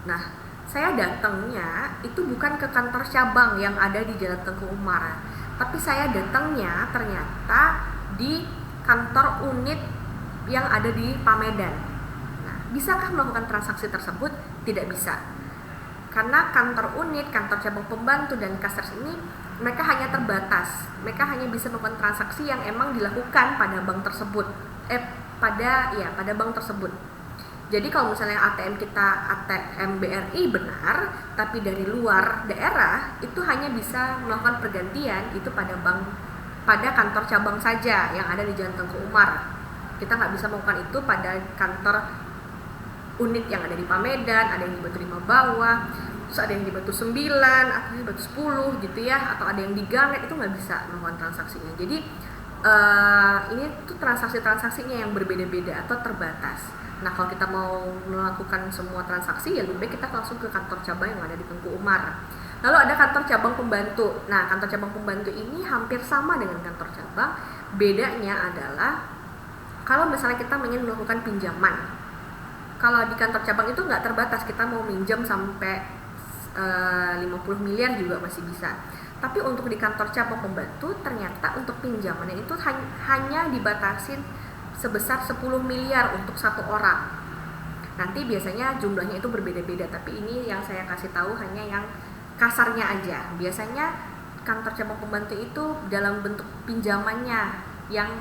Nah, saya datangnya itu bukan ke kantor cabang yang ada di Jalan Tengku Umar, tapi saya datangnya ternyata di kantor unit yang ada di Pamedan. Nah, bisakah melakukan transaksi tersebut? Tidak bisa. Karena kantor unit, kantor cabang pembantu, dan kasers ini mereka hanya terbatas. Mereka hanya bisa melakukan transaksi yang emang dilakukan pada bank tersebut. Pada bank tersebut. Jadi kalau misalnya ATM kita ATM BRI benar, tapi dari luar daerah itu hanya bisa melakukan pergantian itu pada kantor cabang saja yang ada di Jalan Tengku Umar. Kita nggak bisa melakukan itu pada kantor unit yang ada di Pamedan, ada yang di Batu 5 bawah, terus ada yang di Batu 9, atau di Batu 10 gitu ya, atau ada yang di Ganet, itu nggak bisa melakukan transaksinya. Jadi ini tuh transaksi-transaksinya yang berbeda-beda atau terbatas. Nah kalau kita mau melakukan semua transaksi ya lebih baik kita langsung ke kantor cabang yang ada di Tengku Umar. Lalu ada kantor cabang pembantu. Nah kantor cabang pembantu ini hampir sama dengan kantor cabang. Bedanya adalah kalau misalnya kita ingin melakukan pinjaman, kalau di kantor cabang itu nggak terbatas, kita mau minjam sampai 50 miliar juga masih bisa. Tapi untuk di kantor cabang pembantu ternyata untuk pinjamannya itu hanya dibatasin sebesar 10 miliar untuk satu orang. Nanti biasanya jumlahnya itu berbeda-beda, tapi ini yang saya kasih tahu hanya yang kasarnya aja. Biasanya kantor cabang pembantu itu dalam bentuk pinjamannya yang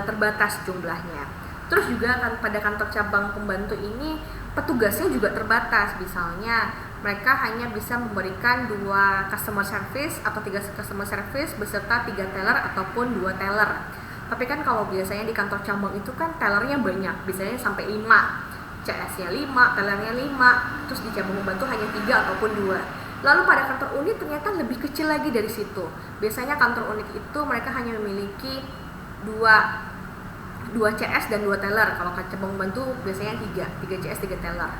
terbatas jumlahnya. Terus juga kan pada kantor cabang pembantu ini petugasnya juga terbatas. Misalnya mereka hanya bisa memberikan 2 customer service atau 3 customer service beserta 3 teller ataupun 2 teller. Tapi kan kalau biasanya di kantor cabang itu kan tellernya banyak, biasanya sampai 5, CS-nya 5, tellernya 5, terus di cabang pembantu hanya 3 ataupun 2. Lalu pada kantor unit ternyata lebih kecil lagi dari situ. Biasanya kantor unit itu mereka hanya memiliki 2 CS dan 2 teller. Kalau cabang pembantu biasanya 3 CS 3 teller.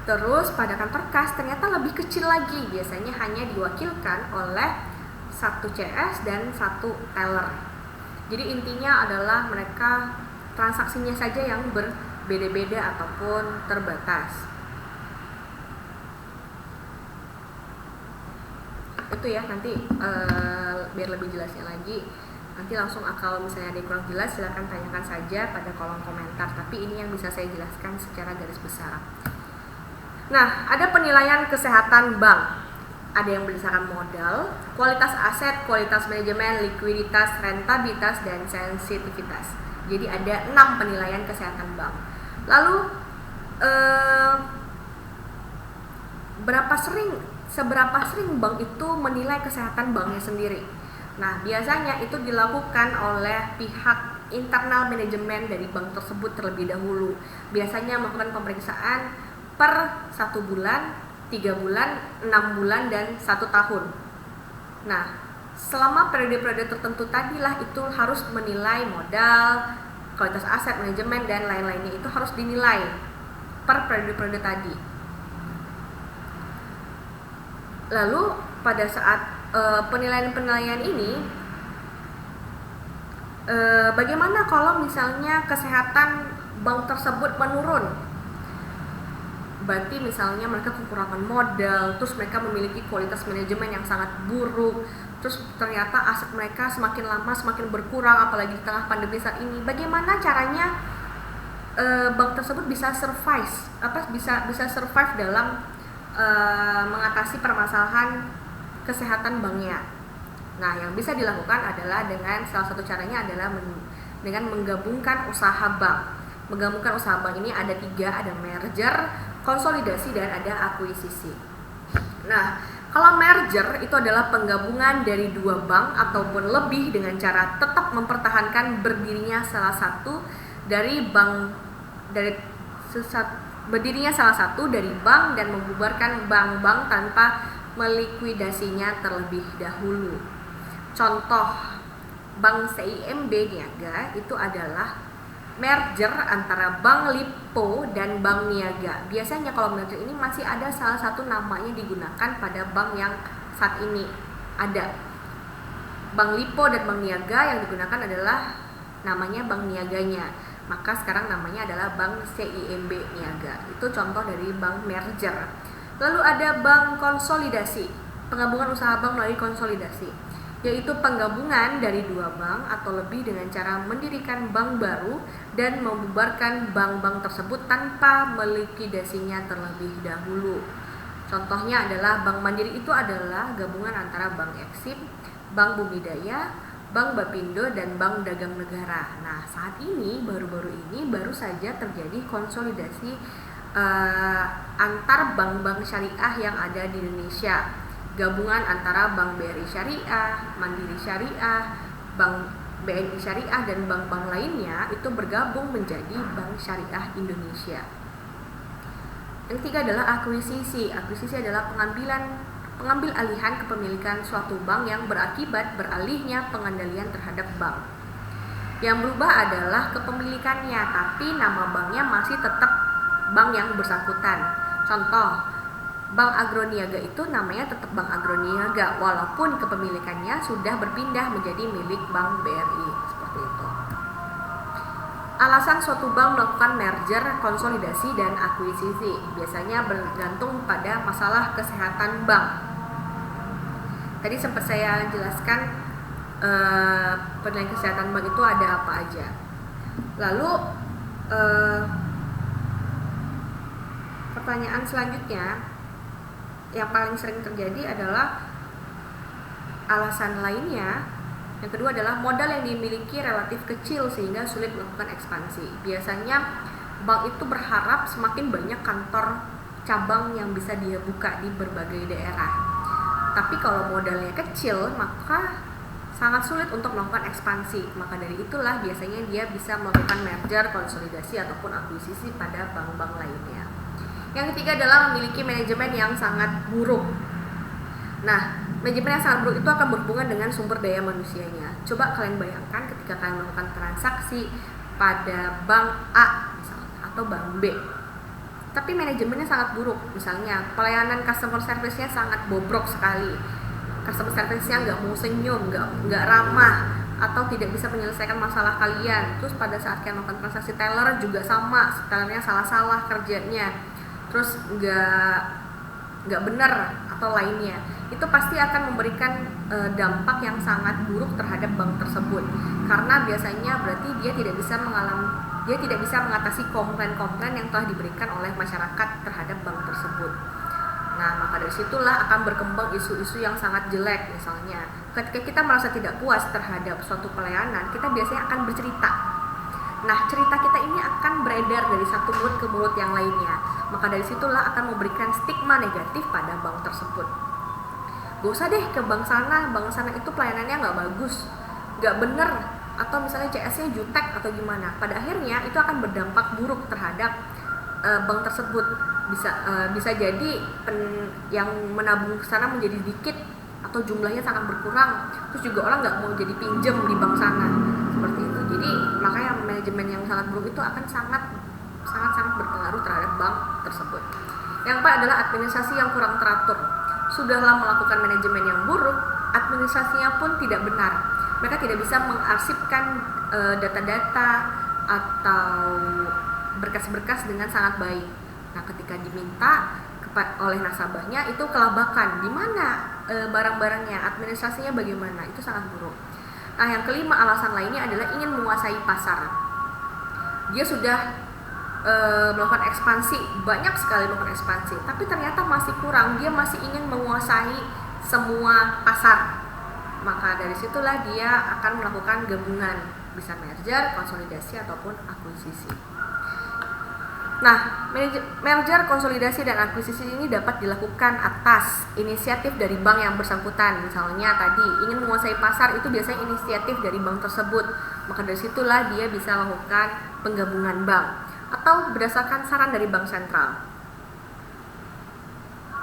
Terus pada kantor kas ternyata lebih kecil lagi, biasanya hanya diwakilkan oleh 1 CS dan 1 teller. Jadi intinya adalah mereka transaksinya saja yang berbeda-beda ataupun terbatas. Itu ya, nanti biar lebih jelasnya lagi, nanti langsung kalau misalnya ada yang kurang jelas silahkan tanyakan saja pada kolom komentar. Tapi ini yang bisa saya jelaskan secara garis besar. Nah, ada penilaian kesehatan bank. Ada yang berdasarkan modal, kualitas aset, kualitas manajemen, likuiditas, rentabilitas, dan sensitivitas. Jadi ada 6 penilaian kesehatan bank. Lalu seberapa sering bank itu menilai kesehatan banknya sendiri? Nah, biasanya itu dilakukan oleh pihak internal manajemen dari bank tersebut terlebih dahulu. Biasanya melakukan pemeriksaan per 1 bulan, 3 bulan, 6 bulan, dan 1 tahun. Nah, selama periode-periode tertentu tadilah itu harus menilai modal, kualitas aset, manajemen, dan lain-lainnya itu harus dinilai per periode-periode tadi. Lalu pada saat penilaian-penilaian ini, bagaimana kalau misalnya kesehatan bank tersebut menurun? Berarti misalnya mereka kekurangan modal, terus mereka memiliki kualitas manajemen yang sangat buruk, terus ternyata aset mereka semakin lama semakin berkurang, apalagi di tengah pandemi saat ini. Bagaimana caranya bank tersebut bisa survive dalam mengatasi permasalahan kesehatan banknya? Nah, yang bisa dilakukan adalah dengan salah satu caranya adalah dengan menggabungkan usaha bank. Menggabungkan usaha bank ini ada 3, ada merger, konsolidasi, dan ada akuisisi. Nah, kalau merger itu adalah penggabungan dari 2 bank ataupun lebih dengan cara tetap mempertahankan berdirinya salah satu dari bank dan membubarkan bank-bank tanpa melikuidasinya terlebih dahulu. Contoh Bank CIMB Niaga itu adalah merger antara Bank Lipo dan Bank Niaga. Biasanya kalau merger ini masih ada salah satu namanya digunakan pada bank yang saat ini ada. Bank Lipo dan Bank Niaga yang digunakan adalah namanya Bank Niaganya. Maka sekarang namanya adalah Bank CIMB Niaga. Itu contoh dari bank merger. Lalu ada bank konsolidasi, penggabungan usaha bank melalui konsolidasi, yaitu penggabungan dari 2 bank atau lebih dengan cara mendirikan bank baru dan membubarkan bank-bank tersebut tanpa melikuidasinya terlebih dahulu. Contohnya adalah Bank Mandiri itu adalah gabungan antara Bank Eksim, Bank Bumidaya, Bank Bapindho dan Bank Dagang Negara. Nah, saat ini baru-baru ini baru saja terjadi konsolidasi antar bank-bank syariah yang ada di Indonesia. Gabungan antara Bank BRI Syariah, Mandiri Syariah, Bank BNI Syariah dan bank-bank lainnya itu bergabung menjadi Bank Syariah Indonesia. Yang ketiga adalah akuisisi. Akuisisi adalah pengambil alihan kepemilikan suatu bank yang berakibat beralihnya pengendalian terhadap bank. Yang berubah adalah kepemilikannya, tapi nama banknya masih tetap bank yang bersangkutan. Contoh, Bank Agroniaga itu namanya tetap Bank Agroniaga walaupun kepemilikannya sudah berpindah menjadi milik Bank BRI, seperti itu. Alasan suatu bank melakukan merger, konsolidasi, dan akuisisi biasanya bergantung pada masalah kesehatan bank. Tadi sempat saya jelaskan penilaian kesehatan bank itu ada apa aja. Lalu pertanyaan selanjutnya yang paling sering terjadi adalah alasan lainnya. Yang kedua adalah modal yang dimiliki relatif kecil sehingga sulit melakukan ekspansi. Biasanya bank itu berharap semakin banyak kantor cabang yang bisa dia buka di berbagai daerah. Tapi kalau modalnya kecil, maka sangat sulit untuk melakukan ekspansi. Maka dari itulah biasanya dia bisa melakukan merger, konsolidasi, ataupun akuisisi pada bank-bank lainnya. Yang ketiga adalah memiliki manajemen yang sangat buruk. Nah, manajemen yang sangat buruk itu akan berhubungan dengan sumber daya manusianya. Coba kalian bayangkan ketika kalian melakukan transaksi pada bank A misalnya, atau bank B, tapi manajemennya sangat buruk. Misalnya pelayanan customer service-nya sangat bobrok sekali, customer service-nya nggak mau senyum, nggak ramah, atau tidak bisa menyelesaikan masalah kalian. Terus pada saat kalian melakukan transaksi teller juga sama, tellernya salah-salah kerjanya, terus nggak benar atau lainnya, itu pasti akan memberikan dampak yang sangat buruk terhadap bank tersebut, karena biasanya berarti dia tidak bisa mengatasi komplain-komplain yang telah diberikan oleh masyarakat terhadap bank tersebut. Nah, maka dari situlah akan berkembang isu-isu yang sangat jelek. Misalnya, ketika kita merasa tidak puas terhadap suatu pelayanan, kita biasanya akan bercerita. Nah, cerita kita ini akan beredar dari satu mulut ke mulut yang lainnya. Maka dari situlah akan memberikan stigma negatif pada bank tersebut. Gak usah deh ke bank sana itu pelayanannya nggak bagus, nggak bener, atau misalnya CS-nya jutek atau gimana. Pada akhirnya itu akan berdampak buruk terhadap bank tersebut. Bisa jadi yang menabung ke sana menjadi sedikit atau jumlahnya sangat berkurang. Terus juga orang nggak mau jadi pinjem di bank sana, seperti itu. Jadi makanya manajemen yang sangat buruk itu akan sangat berpengaruh terhadap bank tersebut. Yang keempat adalah administrasi yang kurang teratur. Sudahlah melakukan manajemen yang buruk, administrasinya pun tidak benar. Mereka tidak bisa mengarsipkan data-data atau berkas-berkas dengan sangat baik. Nah, ketika diminta oleh nasabahnya itu kelabakan, di mana barang-barangnya, administrasinya bagaimana, itu sangat buruk. Nah, yang kelima alasan lainnya adalah ingin menguasai pasar. Dia sudah melakukan ekspansi, banyak sekali melakukan ekspansi, tapi ternyata masih kurang, dia masih ingin menguasai semua pasar. Maka dari situlah dia akan melakukan gabungan, bisa merger, konsolidasi, ataupun akuisisi. Nah, merger, konsolidasi, dan akuisisi ini dapat dilakukan atas inisiatif dari bank yang bersangkutan. Misalnya tadi ingin menguasai pasar, itu biasanya inisiatif dari bank tersebut. Maka dari situlah dia bisa melakukan penggabungan bank, atau berdasarkan saran dari bank sentral.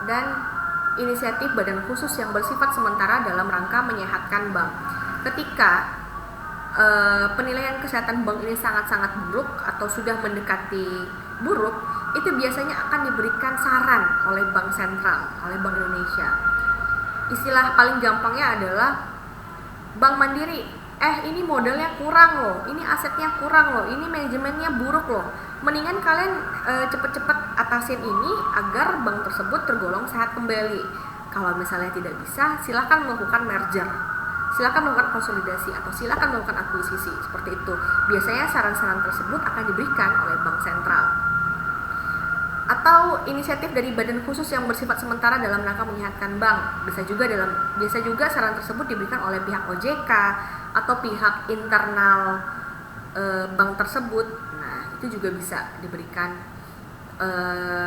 Dan inisiatif badan khusus yang bersifat sementara dalam rangka menyehatkan bank. Ketika penilaian kesehatan bank ini sangat-sangat buruk atau sudah mendekati buruk, itu biasanya akan diberikan saran oleh bank sentral, oleh Bank Indonesia. Istilah paling gampangnya adalah Bank Mandiri, ini modalnya kurang loh, ini asetnya kurang loh, ini manajemennya buruk loh. Mendingan kalian cepet-cepet atasin ini agar bank tersebut tergolong sehat kembali. Kalau misalnya tidak bisa, silakan melakukan merger, silakan melakukan konsolidasi, atau silakan melakukan akuisisi. Seperti itu. Biasanya saran-saran tersebut akan diberikan oleh bank sentral. Atau inisiatif dari badan khusus yang bersifat sementara dalam rangka menyehatkan bank. Biasa juga saran tersebut diberikan oleh pihak OJK atau pihak internal bank tersebut. Nah, itu juga bisa diberikan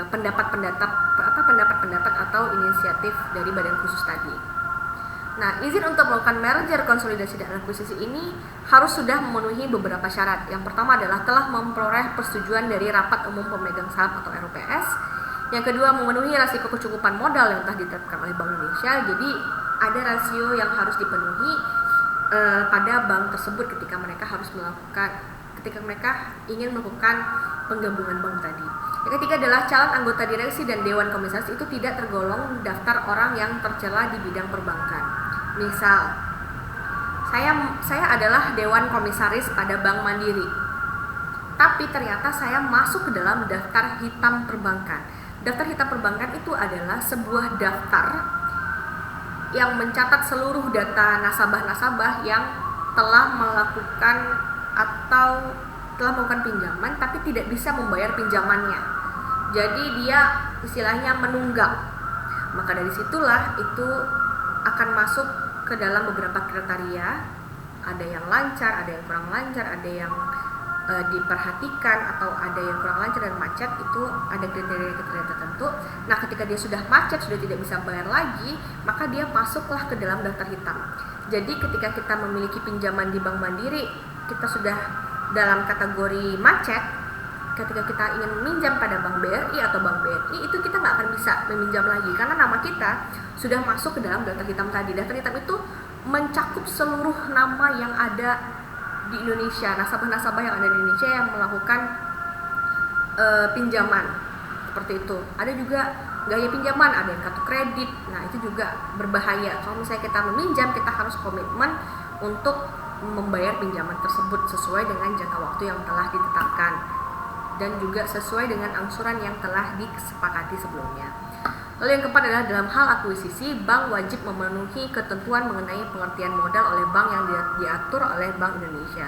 pendapat-pendapat atau inisiatif dari badan khusus tadi. Nah, izin untuk melakukan merger, konsolidasi, dan akuisisi ini harus sudah memenuhi beberapa syarat. Yang pertama adalah telah memperoleh persetujuan dari Rapat Umum Pemegang Saham atau RUPS. Yang kedua, memenuhi rasio kecukupan modal yang telah ditetapkan oleh Bank Indonesia. Jadi ada rasio yang harus dipenuhi pada bank tersebut ketika mereka ingin melakukan penggabungan bank tadi. Yang ketiga adalah calon anggota direksi dan dewan komisaris itu tidak tergolong daftar orang yang tercela di bidang perbankan. Misal, saya adalah dewan komisaris pada Bank Mandiri, tapi ternyata saya masuk ke dalam daftar hitam perbankan. Daftar hitam perbankan itu adalah sebuah daftar yang mencatat seluruh data nasabah-nasabah yang telah melakukan pinjaman tapi tidak bisa membayar pinjamannya. Jadi dia istilahnya menunggak. Maka dari situlah itu akan masuk ke dalam beberapa kriteria. Ada yang lancar, ada yang kurang lancar, ada yang diperhatikan, atau ada yang kurang lancar dan macet. Itu ada kriteria-kriteria tertentu. Nah, ketika dia sudah macet, sudah tidak bisa bayar lagi, maka dia masuklah ke dalam daftar hitam. Jadi ketika kita memiliki pinjaman di Bank Mandiri, kita sudah dalam kategori macet. Ketika kita ingin meminjam pada Bank BRI atau Bank BNI, itu kita nggak akan bisa meminjam lagi karena nama kita sudah masuk ke dalam daftar hitam tadi. Daftar hitam itu mencakup seluruh nama yang ada di Indonesia, nasabah-nasabah yang ada di Indonesia yang melakukan pinjaman seperti itu. Ada juga gaya pinjaman, ada yang kartu kredit. Nah, itu juga berbahaya. Kalau misalnya kita meminjam, kita harus komitmen untuk membayar pinjaman tersebut sesuai dengan jangka waktu yang telah ditetapkan dan juga sesuai dengan angsuran yang telah disepakati sebelumnya. Lalu yang keempat adalah dalam hal akuisisi, bank wajib memenuhi ketentuan mengenai pengertian modal oleh bank yang diatur oleh Bank Indonesia.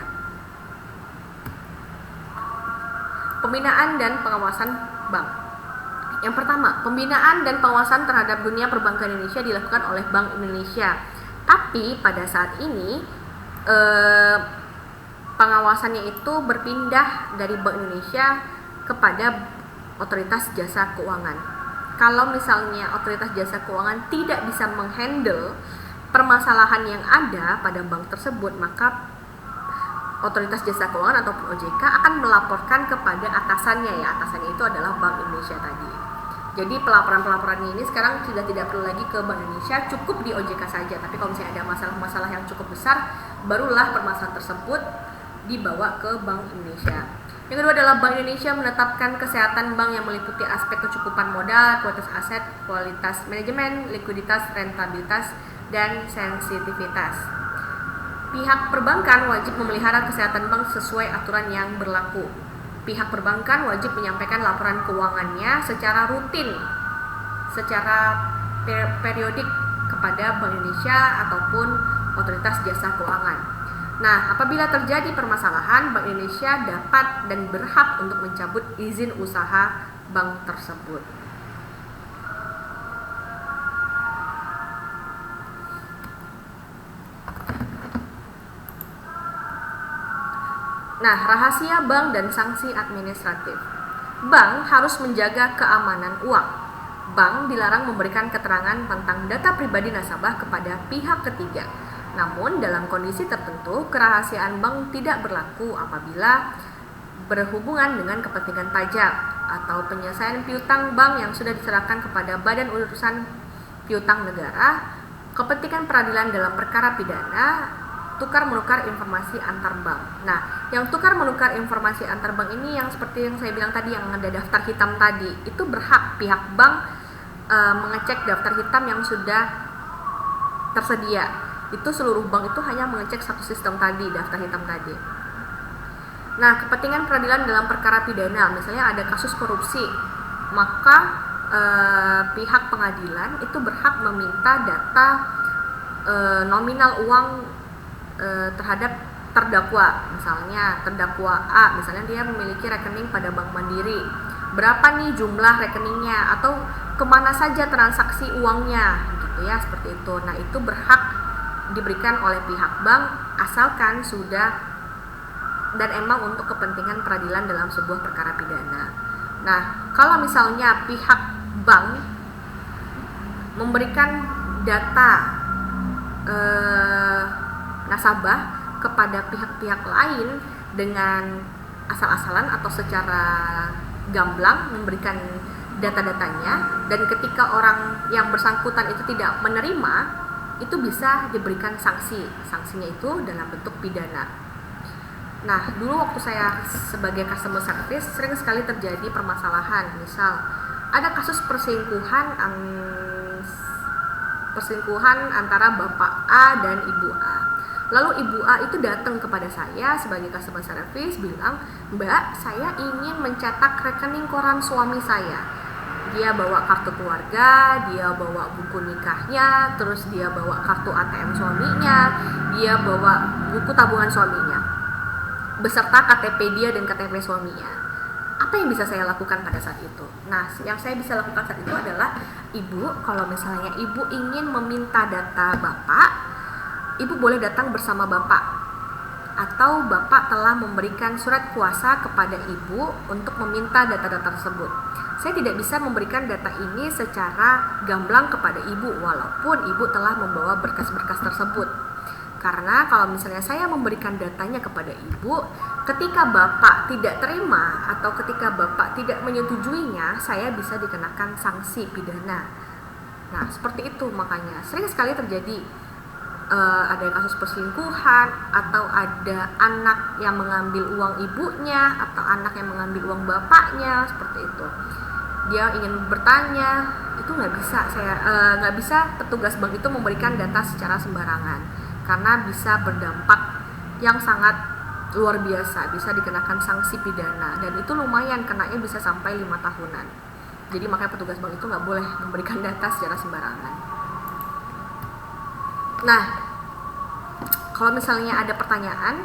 Pembinaan dan pengawasan bank. Yang pertama, pembinaan dan pengawasan terhadap dunia perbankan Indonesia dilakukan oleh Bank Indonesia. Tapi pada saat ini pengawasannya itu berpindah dari Bank Indonesia kepada Otoritas Jasa Keuangan. Kalau misalnya Otoritas Jasa Keuangan tidak bisa menghandle permasalahan yang ada pada bank tersebut, maka Otoritas Jasa Keuangan ataupun OJK akan melaporkan kepada atasannya. Ya, atasannya itu adalah Bank Indonesia tadi. Jadi pelaporan-pelaporan ini sekarang sudah tidak perlu lagi ke Bank Indonesia, cukup di OJK saja. Tapi kalau misalnya ada masalah-masalah yang cukup besar, barulah permasalahan tersebut dibawa ke Bank Indonesia. Yang kedua adalah Bank Indonesia menetapkan kesehatan bank yang meliputi aspek kecukupan modal, kualitas aset, kualitas manajemen, likuiditas, rentabilitas, dan sensitivitas. Pihak perbankan wajib memelihara kesehatan bank sesuai aturan yang berlaku. Pihak perbankan wajib menyampaikan laporan keuangannya secara rutin, secara periodik kepada Bank Indonesia ataupun Otoritas Jasa Keuangan. Nah, apabila terjadi permasalahan, Bank Indonesia dapat dan berhak untuk mencabut izin usaha bank tersebut. Nah, rahasia bank dan sanksi administratif. Bank harus menjaga keamanan uang. Bank dilarang memberikan keterangan tentang data pribadi nasabah kepada pihak ketiga. Namun, dalam kondisi tertentu, kerahasiaan bank tidak berlaku apabila berhubungan dengan kepentingan pajak atau penyelesaian piutang bank yang sudah diserahkan kepada Badan Urusan Piutang Negara, kepentingan peradilan dalam perkara pidana, tukar-menukar informasi antar bank. Nah, yang tukar-menukar informasi antar bank ini yang seperti yang saya bilang tadi, yang ada daftar hitam tadi, itu berhak pihak bank mengecek daftar hitam yang sudah tersedia. Itu seluruh bank itu hanya mengecek satu sistem tadi, daftar hitam tadi. Nah, kepentingan peradilan dalam perkara pidana, misalnya ada kasus korupsi, maka pihak pengadilan itu berhak meminta data nominal uang terhadap terdakwa. Misalnya terdakwa A, misalnya dia memiliki rekening pada Bank Mandiri, berapa nih jumlah rekeningnya atau kemana saja transaksi uangnya, gitu ya, seperti itu. Nah, itu berhak diberikan oleh pihak bank asalkan sudah dan emang untuk kepentingan peradilan dalam sebuah perkara pidana. Nah, kalau misalnya pihak bank memberikan data nasabah kepada pihak-pihak lain dengan asal-asalan atau secara gamblang memberikan data-datanya, dan ketika orang yang bersangkutan itu tidak menerima, itu bisa diberikan sanksi. Sanksinya itu dalam bentuk pidana. Nah, dulu waktu saya sebagai customer service sering sekali terjadi permasalahan. Misal ada kasus perselingkuhan antara Bapak A dan Ibu A. Lalu Ibu A itu datang kepada saya sebagai customer service bilang, "Mbak, saya ingin mencetak rekening koran suami saya." Dia bawa kartu keluarga, dia bawa buku nikahnya, terus dia bawa kartu ATM suaminya, dia bawa buku tabungan suaminya, beserta KTP dia dan KTP suaminya. Apa yang bisa saya lakukan pada saat itu? Nah, yang saya bisa lakukan saat itu adalah, Ibu, kalau misalnya Ibu ingin meminta data Bapak, Ibu boleh datang bersama Bapak, atau Bapak telah memberikan surat kuasa kepada Ibu untuk meminta data-data tersebut. Saya tidak bisa memberikan data ini secara gamblang kepada Ibu, walaupun Ibu telah membawa berkas-berkas tersebut. Karena kalau misalnya saya memberikan datanya kepada Ibu, ketika Bapak tidak terima atau ketika Bapak tidak menyetujuinya, saya bisa dikenakan sanksi pidana. Nah, seperti itu. Makanya sering sekali terjadi ada kasus perselingkuhan, atau ada anak yang mengambil uang ibunya, atau anak yang mengambil uang bapaknya, seperti itu. Dia ingin bertanya, itu nggak bisa petugas bank itu memberikan data secara sembarangan, karena bisa berdampak yang sangat luar biasa, bisa dikenakan sanksi pidana, dan itu lumayan, kenanya bisa sampai 5 tahunan. Jadi makanya petugas bank itu nggak boleh memberikan data secara sembarangan. Nah, kalau misalnya ada pertanyaan,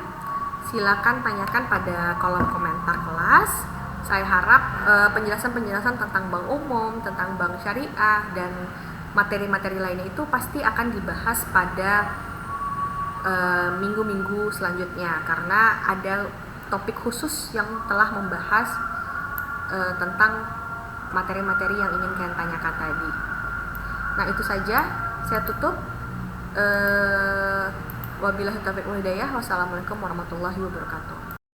silakan tanyakan pada kolom komentar kelas. Saya harap penjelasan-penjelasan tentang bank umum, tentang bank syariah, dan materi-materi lainnya itu pasti akan dibahas pada minggu-minggu selanjutnya, karena ada topik khusus yang telah membahas tentang materi-materi yang ingin kalian tanyakan tadi. Nah, itu saja, saya tutup. Wabillahi taufiq wal hidayah. Wassalamualaikum warahmatullahi wabarakatuh.